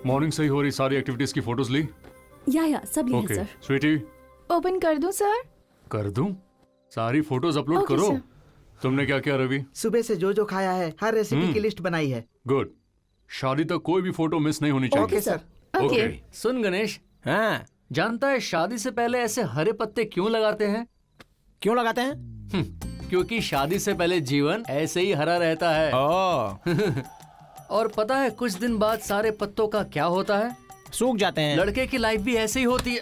Morning से ही हो रही सारी एक्टिविटीज की फोटोज ली? या सब लिए ओके सर। स्वीटी, ओपन कर दूं सर? कर दूं? सारी फोटोज अपलोड ओके, करो। सर। तुमने क्या किया रवि? सुबह से जो खाया है हर रेसिपी की लिस्ट बनाई है। गुड। शादी तक कोई भी फोटो मिस नहीं होनी चाहिए। Okay sir. ओके। सुन गणेश, हाँ, जानता है शादी से पहले ऐसे हरे पत्ते क्यों लगाते हैं? क्यों लगाते हैं? क्योंकि शादी से पहले जीवन ऐसे ही हरा रहता है। और पता है कुछ दिन बाद सारे पत्तों का क्या होता है? सूख जाते हैं। लड़के की लाइफ भी ऐसे ही होती है।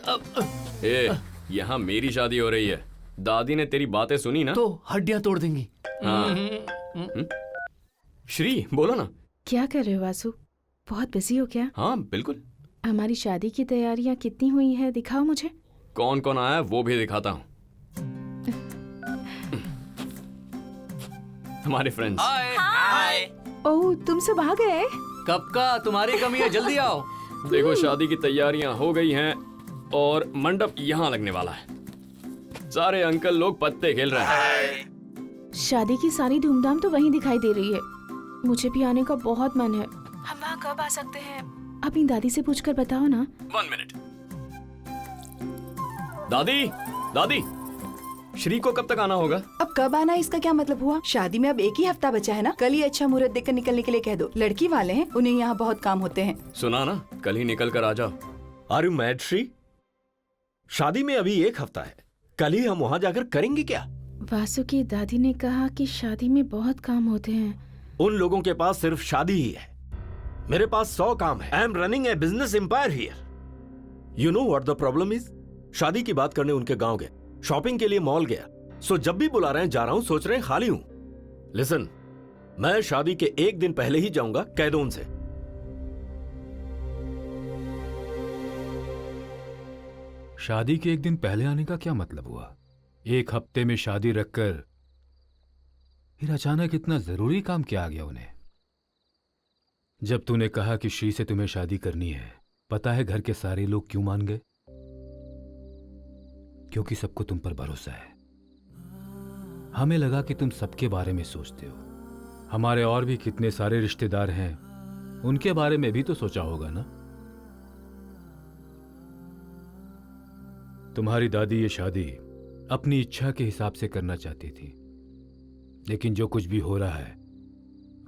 ए, यहाँ मेरी शादी हो रही है। दादी ने तेरी बातें सुनी ना? तो हड्डियां तोड़ देंगी। हाँ। श्री बोलो ना। क्या कर रहे हो वासु? बहुत बिजी हो क्या? हाँ बिल्कुल। हमारी शादी की तैयारियां कितनी हुई है, दिखाओ मुझे। कौन कौन आया है वो भी दिखाता हूँ। हमारे फ्रेंड्स। ओह, तुम सब आ गए? कब का? तुम्हारी कमी है, जल्दी आओ। देखो शादी की तैयारियां हो गई हैं और मंडप यहाँ लगने वाला है। सारे अंकल लोग पत्ते खेल रहे हैं। शादी की सारी धूमधाम तो वहीं दिखाई दे रही है। मुझे भी आने का बहुत मन है। हम वहाँ कब आ सकते हैं? अपनी दादी से पूछकर बताओ ना। 1 मिनट। दादी, दादी, श्री को कब तक आना होगा? अब कब आना इसका क्या मतलब हुआ? शादी में अब एक ही हफ्ता बचा है ना। कल ही अच्छा मुहूर्त देखकर निकलने के लिए कह दो। लड़की वाले हैं, उन्हें यहाँ बहुत काम होते हैं। सुना ना, कल ही निकल कर आ जाओ। Are you mad Shri? शादी में अभी 1 हफ्ता है। कल ही हम वहाँ जाकर करेंगे क्या? वासु की दादी ने कहा कि शादी में बहुत काम होते हैं। उन लोगों के पास सिर्फ शादी ही है। मेरे पास 100 काम है। I am running a business empire here. You know what the problem is? शादी की बात करने उनके गांव गए, शॉपिंग के लिए मॉल गया। सो जब भी बुला रहे हैं जा रहा हूं, सोच रहे हैं खाली हूं। लिसन, मैं शादी के 1 दिन पहले ही जाऊंगा, कह दो उनसे। शादी के 1 दिन पहले आने का क्या मतलब हुआ? 1 हफ्ते में शादी रखकर फिर अचानक इतना जरूरी काम क्या आ गया उन्हें? जब तूने कहा कि श्री से तुम्हें शादी करनी है, पता है घर के सारे लोग क्यों मान गए? क्योंकि सबको तुम पर भरोसा है। हमें लगा कि तुम सबके बारे में सोचते हो। हमारे और भी कितने सारे रिश्तेदार हैं, उनके बारे में भी तो सोचा होगा ना। तुम्हारी दादी ये शादी अपनी इच्छा के हिसाब से करना चाहती थी, लेकिन जो कुछ भी हो रहा है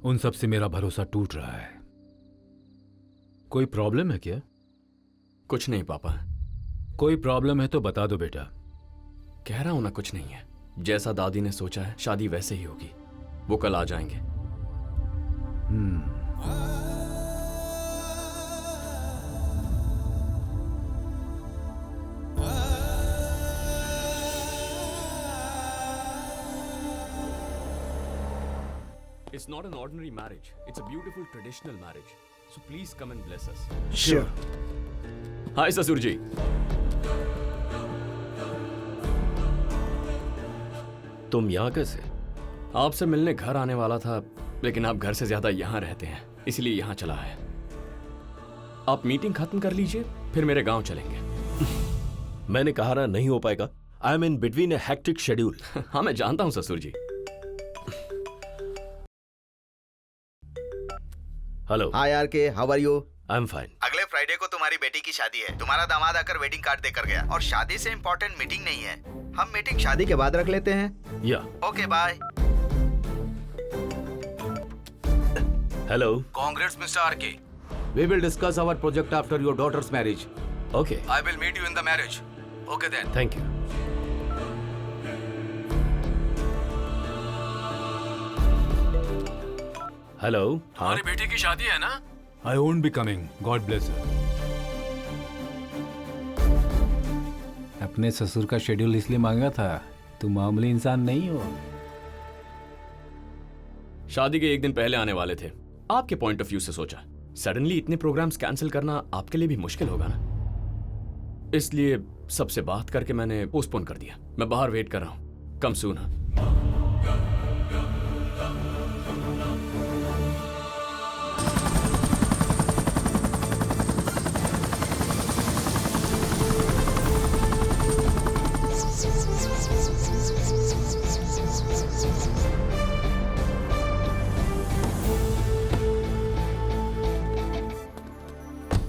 उन सब से मेरा भरोसा टूट रहा है। कोई प्रॉब्लम है क्या? कुछ नहीं पापा। कोई प्रॉब्लम है तो बता दो बेटा। कह रहा हूं ना, कुछ नहीं है। जैसा दादी ने सोचा है शादी वैसे ही होगी। वो कल आ जाएंगे। It's not an ordinary marriage. It's a beautiful traditional marriage. So please come and bless us. Sure. Hi ससुर जी। तुम यहाँ कैसे? आपसे मिलने घर आने वाला था, लेकिन आप घर से ज्यादा यहाँ रहते हैं, इसलिए यहाँ चला है। आप मीटिंग खत्म कर लीजिए, फिर मेरे गांव चलेंगे। मैंने कहा ना, नहीं हो पाएगा। I am in between a hectic schedule. हाँ मैं जानता हूँ ससुर जी। Hello. Hi RK how, are you I? Am fine फाइन। अगले फ्राइडे को तुम्हारी बेटी की शादी है। तुम्हारा दामाद आकर वेडिंग कार्ड देकर गया और शादी से इम्पोर्टेंट मीटिंग नहीं है। हम मीटिंग शादी के बाद रख लेते हैं। या okay bye. Hello. Congrats mister RK. We will discuss our project after your daughter's marriage. Okay, I will meet you in the marriage. Okay then. Thank you. Hello. हमारी बेटी की शादी है ना? I won't be coming, God bless her. अपने ससुर का schedule इसलिए मांगा था, तुम मामूली इंसान नहीं हो। शादी के 1 दिन पहले आने वाले थे। आपके पॉइंट ऑफ व्यू से सोचा, सडनली इतने प्रोग्राम्स कैंसिल करना आपके लिए भी मुश्किल होगा ना, इसलिए सबसे बात करके मैंने पोस्टपोन कर दिया। मैं बाहर वेट कर रहा हूँ, कम सून।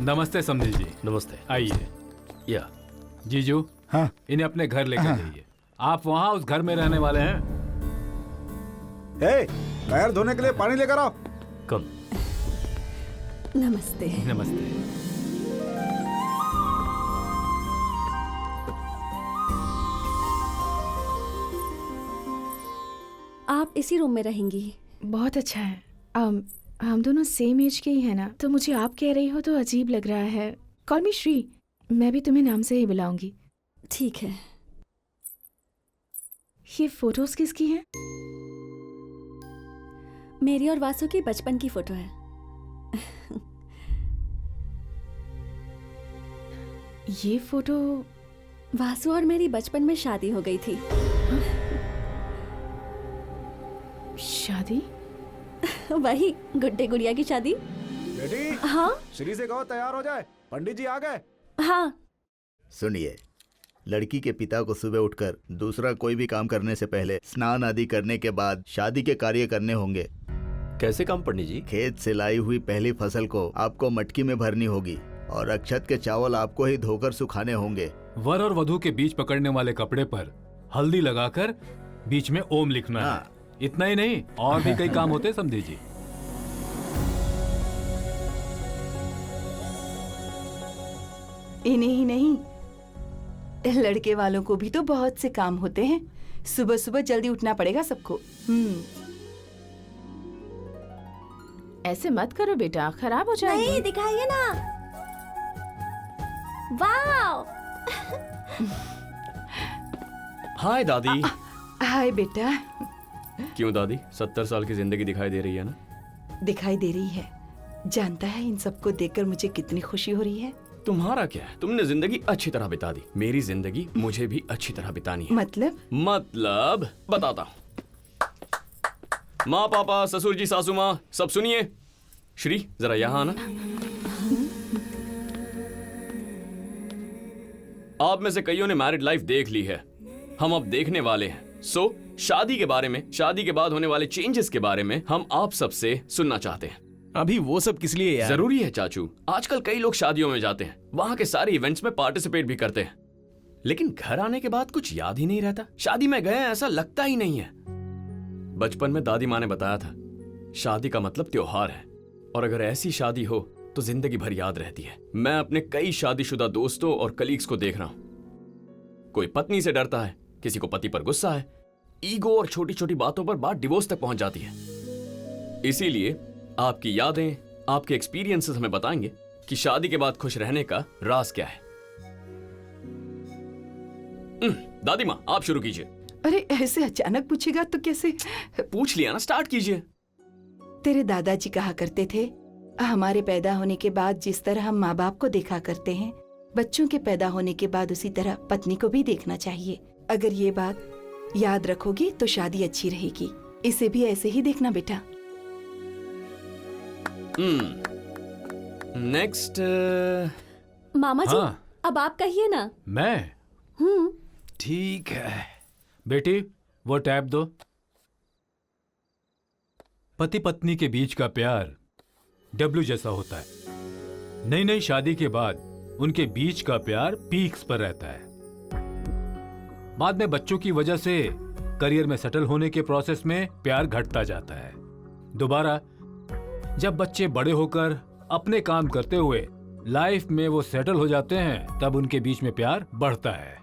नमस्ते समधी जी। नमस्ते। आइए। या जीजू, हाँ इन्हें अपने घर लेकर हाँ। जाइए। आप वहाँ उस घर में रहने वाले हैं? ए, पैर धोने के लिए पानी लेकर आओ। कम। नमस्ते। नमस्ते। आप इसी रूम में रहेंगी? बहुत अच्छा है। हम दोनों सेम एज के ही हैं ना, तो मुझे आप कह रही हो तो अजीब लग रहा है। कॉल मी श्री, मैं भी तुम्हें नाम से ही बुलाऊंगी। ठीक है। ये फोटोज किसकी हैं? मेरी और वासु की बचपन की फोटो है। ये फोटो? वासु और मेरी बचपन में शादी हो गई थी। शादी? वही गुड्डे गुड़िया की शादी। बेटी, हाँ श्री से कहो तैयार हो जाए, पंडित जी आ गए। हाँ। सुनिए, लड़की के पिता को सुबह उठकर दूसरा कोई भी काम करने से पहले स्नान आदि करने के बाद शादी के कार्य करने होंगे। कैसे काम पंडित जी? खेत से लाई हुई पहली फसल को आपको मटकी में भरनी होगी और अक्षत के चावल आपको ही धोकर सुखाने होंगे। वर और वधू के बीच पकड़ने वाले कपड़े पर हल्दी लगाकर बीच में ओम लिखना है। इतना ही नहीं, और भी कई काम होते हैं समझी जी। इन्हें ही नहीं, लड़के वालों को भी तो बहुत से काम होते हैं। सुबह सुबह जल्दी उठना पड़ेगा सबको। ऐसे मत करो बेटा, खराब हो जाएगी। नहीं, दिखाइए ना। वाव। हाय दादी। हाय बेटा। क्यों दादी, 70 साल की जिंदगी दिखाई दे रही है ना? दिखाई दे रही है। जानता है इन सबको देखकर मुझे कितनी खुशी हो रही है। तुम्हारा क्या है, तुमने जिंदगी अच्छी तरह बिता दी। मेरी जिंदगी मुझे भी अच्छी तरह बितानी है। मतलब बताता हूँ। माँ, पापा, ससुर जी, सासू माँ, सब सुनिए। श्री, जरा यहाँ आना। आप में से कईयों ने मैरिड लाइफ देख ली है, हम अब देखने वाले हैं। सो शादी के बारे में, शादी के बाद होने वाले चेंजेस के बारे में हम आप सबसे सुनना चाहते हैं। अभी वो सब किस लिए यार? जरूरी है चाचू। आजकल कई लोग शादियों में जाते हैं, वहां के सारे इवेंट्स में पार्टिसिपेट भी करते हैं, लेकिन घर आने के बाद कुछ याद ही नहीं रहता। शादी में गए ऐसा लगता ही नहीं है। बचपन में दादी माँ ने बताया था, शादी का मतलब त्योहार है, और अगर ऐसी शादी हो तो जिंदगी भर याद रहती है। मैं अपने कई शादीशुदा दोस्तों और कलीग्स को देख रहा हूं। कोई पत्नी से डरता है, किसी को पति पर गुस्सा है, ईगो और छोटी छोटी बातों पर बात डिवोर्स तक पहुंच जाती है। इसीलिए आपकी यादें, आपके एक्सपीरियंसेस हमें बताएंगे कि शादी के बाद खुश रहने का राज क्या है। दादी माँ, आप शुरू कीजिए। अरे ऐसे अचानक पूछेगा तो कैसे? पूछ लिया ना, स्टार्ट कीजिए। तेरे दादाजी कहा करते थे, हमारे पैदा होने के बाद जिस तरह हम माँ बाप को देखा करते हैं, बच्चों के पैदा होने के बाद उसी तरह पत्नी को भी देखना चाहिए। अगर ये बात याद रखोगी तो शादी अच्छी रहेगी। इसे भी ऐसे ही देखना बेटा। नेक्स्ट। मामा जी, हाँ। अब आप कहिए ना। मैं? ठीक है बेटी, वो टैब दो। पति पत्नी के बीच का प्यार डब्ल्यू जैसा होता है। नई नई शादी के बाद उनके बीच का प्यार पीक्स पर रहता है। बाद में बच्चों की वजह से करियर में सेटल होने के प्रोसेस में प्यार घटता जाता है। दोबारा जब बच्चे बड़े होकर अपने काम करते हुए लाइफ में वो सेटल हो जाते हैं, तब उनके बीच में प्यार बढ़ता है।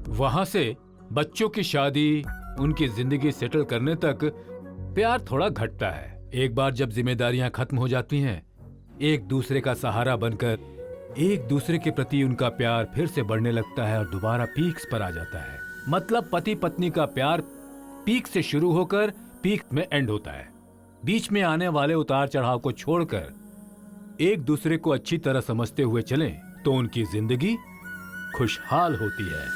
वहां से बच्चों की शादी, उनकी जिंदगी सेटल करने तक प्यार थोड़ा घटता है। एक बार जब जिम्मेदारियां खत्म हो जाती हैं, एक दूसरे का सहारा बनकर एक दूसरे के प्रति उनका प्यार फिर से बढ़ने लगता है और दोबारा पीक्स पर आ जाता है। मतलब पति पत्नी का प्यार पीक से शुरू होकर पीक में एंड होता है। बीच में आने वाले उतार चढ़ाव को छोड़कर एक दूसरे को अच्छी तरह समझते हुए चलें तो उनकी जिंदगी खुशहाल होती है।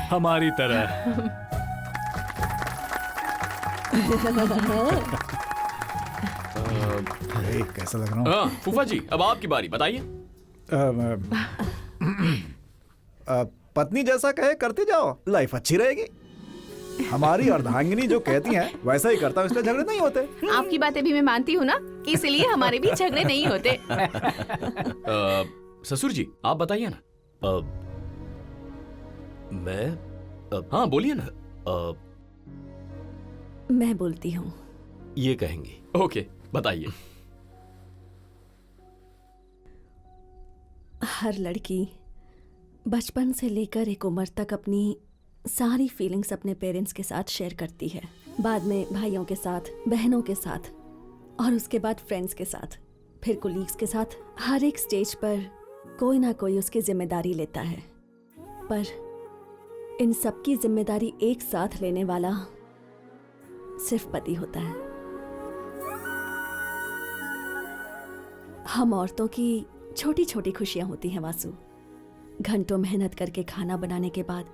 हमारी तरह। कैसा लग रहा हूँ? फूफा जी, अब आपकी बारी, बताइए। पत्नी जैसा कहे करते जाओ, लाइफ अच्छी रहेगी। हमारी अर्धांगिनी जो कहती हैं वैसा ही करता हूँ, इसलिए झगड़े नहीं होते। आपकी बातें भी मैं मानती हूँ ना, इसलिए हमारे भी झगड़े नहीं होते। ससुर जी आप बताइए ना। मैं हाँ बोलिए ना। मैं बोलती हूँ। ये कहेंगी। ओके बताइए। हर लड़की बचपन से लेकर एक उम्र तक अपनी सारी फीलिंग्स अपने पेरेंट्स के साथ शेयर करती है, बाद में भाइयों के साथ, बहनों के साथ, और उसके बाद फ्रेंड्स के साथ, फिर कोलीग्स के साथ। हर एक स्टेज पर कोई ना कोई उसकी जिम्मेदारी लेता है, पर इन सबकी जिम्मेदारी एक साथ लेने वाला सिर्फ पति होता है। हम औरतों की छोटी छोटी खुशियां होती हैं वासु। घंटों मेहनत करके खाना बनाने के बाद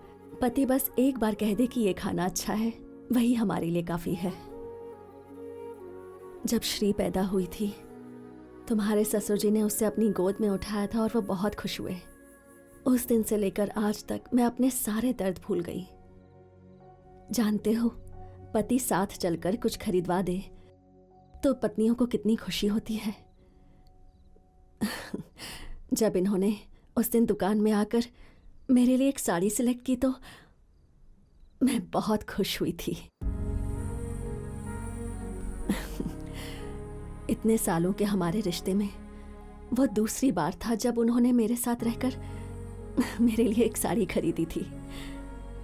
पति बस एक बार कह दे कि ये खाना अच्छा है, वही हमारे लिए काफी है। जब श्री पैदा हुई थी, तुम्हारे ससुर जी ने उसे अपनी गोद में उठाया था और वो बहुत खुश हुए। उस दिन से लेकर आज तक मैं अपने सारे दर्द भूल गई। जानते हो, पति साथ चलकर कुछ खरीदवा दे तो पत्नियों को कितनी खुशी होती है। जब इन्होंने उस दिन दुकान में आकर मेरे लिए एक साड़ी सिलेक्ट की तो मैं बहुत खुश हुई थी। इतने सालों के हमारे रिश्ते में वो दूसरी बार था जब उन्होंने मेरे साथ रहकर मेरे लिए एक साड़ी खरीदी थी।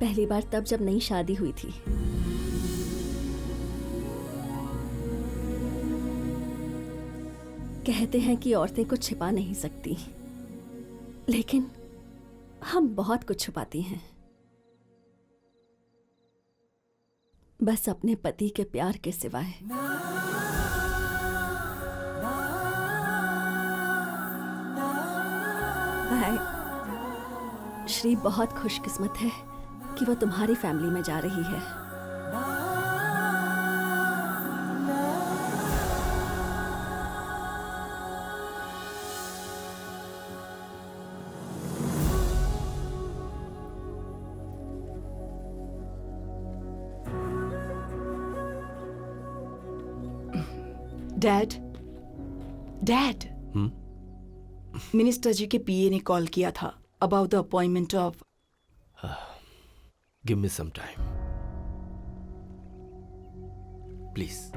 पहली बार तब जब नई शादी हुई थी। कहते हैं कि औरतें कुछ छिपा नहीं सकती, लेकिन हम बहुत कुछ छुपाती हैं, बस अपने पति के प्यार के सिवाय। श्री बहुत खुशकिस्मत है कि वो तुम्हारी फैमिली में जा रही है। डैड, डैड, मिनिस्टर जी के पीए ने कॉल किया था about the appointment of. Give me some time please.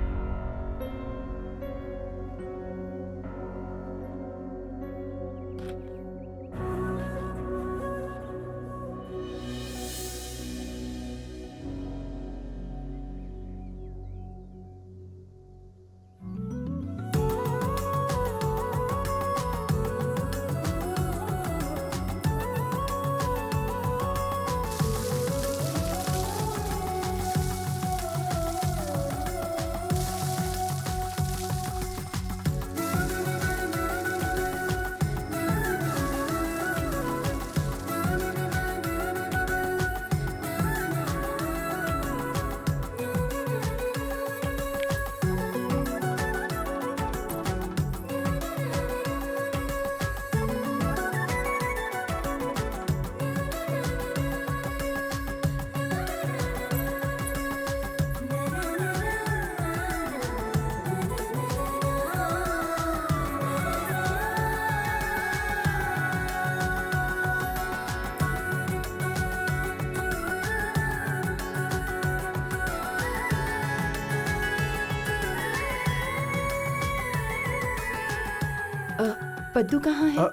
Paddu कहाँ है?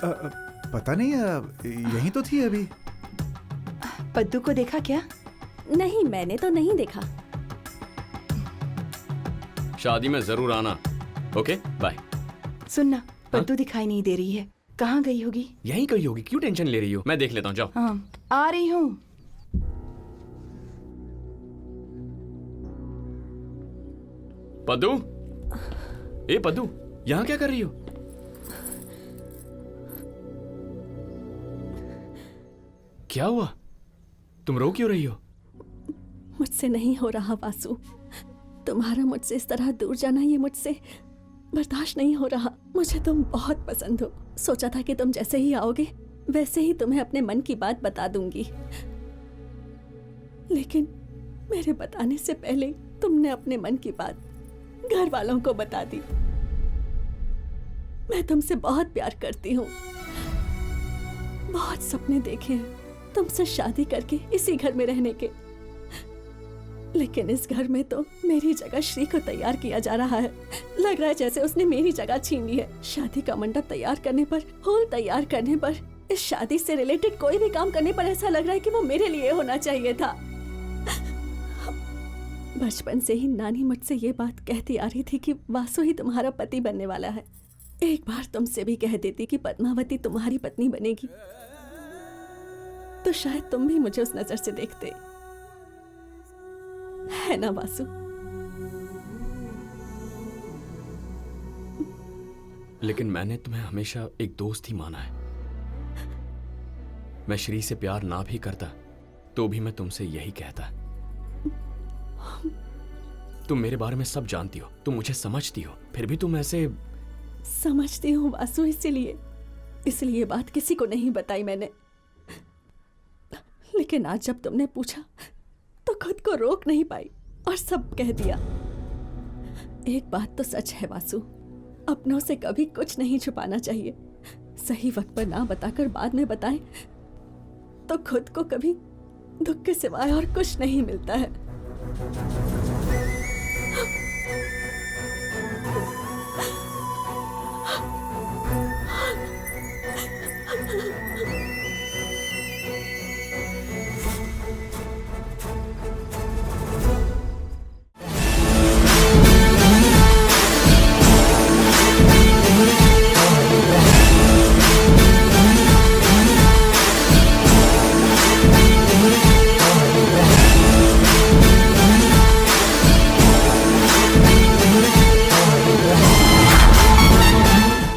पता नहीं, यहीं तो थी अभी। पद्दू को देखा क्या? नहीं, मैंने तो नहीं देखा। शादी में जरूर आना। Okay bye. सुनना, पद्दू दिखाई नहीं दे रही है, कहाँ गई होगी? यहीं कहीं होगी, क्यों टेंशन ले रही हो? मैं देख लेता हूँ, जाओ। हाँ, आ रही हूँ। पद्दू, ए पद्दू, यहाँ क्या कर रही हो? क्या हुआ? तुम रो क्यों रही हो? मुझसे नहीं हो रहा वासु। तुम्हारा मुझसे इस तरह दूर जाना, ये मुझसे बर्दाश्त नहीं हो रहा। मुझे तुम बहुत पसंद हो। सोचा था कि तुम जैसे ही आओगे वैसे ही तुम्हें अपने मन की बात बता दूंगी, लेकिन मेरे बताने से पहले ही तुमने अपने मन की बात घर वालों को बता दी। मैं तुमसे बहुत प्यार करती हूँ, बहुत सपने देखे हैं तुमसे शादी करके इसी घर में रहने के, लेकिन इस घर में तो मेरी जगह श्री को तैयार किया जा रहा है। लग रहा है जैसे उसने मेरी जगह छीन ली है। शादी का मंडप तैयार करने पर, हॉल तैयार करने पर, इस शादी से रिलेटेड कोई भी काम करने पर ऐसा लग रहा है कि वो मेरे लिए होना चाहिए था। बचपन से ही नानी मुझसे ये बात कहती आ रही थी कि वासु ही तुम्हारा पति बनने वाला है। एक बार तुमसे भी कह देती कि पद्मावती तुम्हारी पत्नी बनेगी, तो शायद तुम भी मुझे उस नजर से देखते, है ना वासु? लेकिन मैंने तुम्हें हमेशा एक दोस्त ही माना है। मैं श्री से प्यार ना भी करता तो भी मैं तुमसे यही कहता। तुम मेरे बारे में सब जानती हो, तुम मुझे समझती हो, फिर भी तुम ऐसे। समझती हूँ वासु, इसलिए बात किसी को नहीं बताई मैंने। लेकिन आज जब तुमने पूछा तो खुद को रोक नहीं पाई और सब कह दिया। एक बात तो सच है वासु, अपनों से कभी कुछ नहीं छुपाना चाहिए। सही वक्त पर ना बताकर बाद में बताएं तो खुद को कभी दुख के सिवाय और कुछ नहीं मिलता है।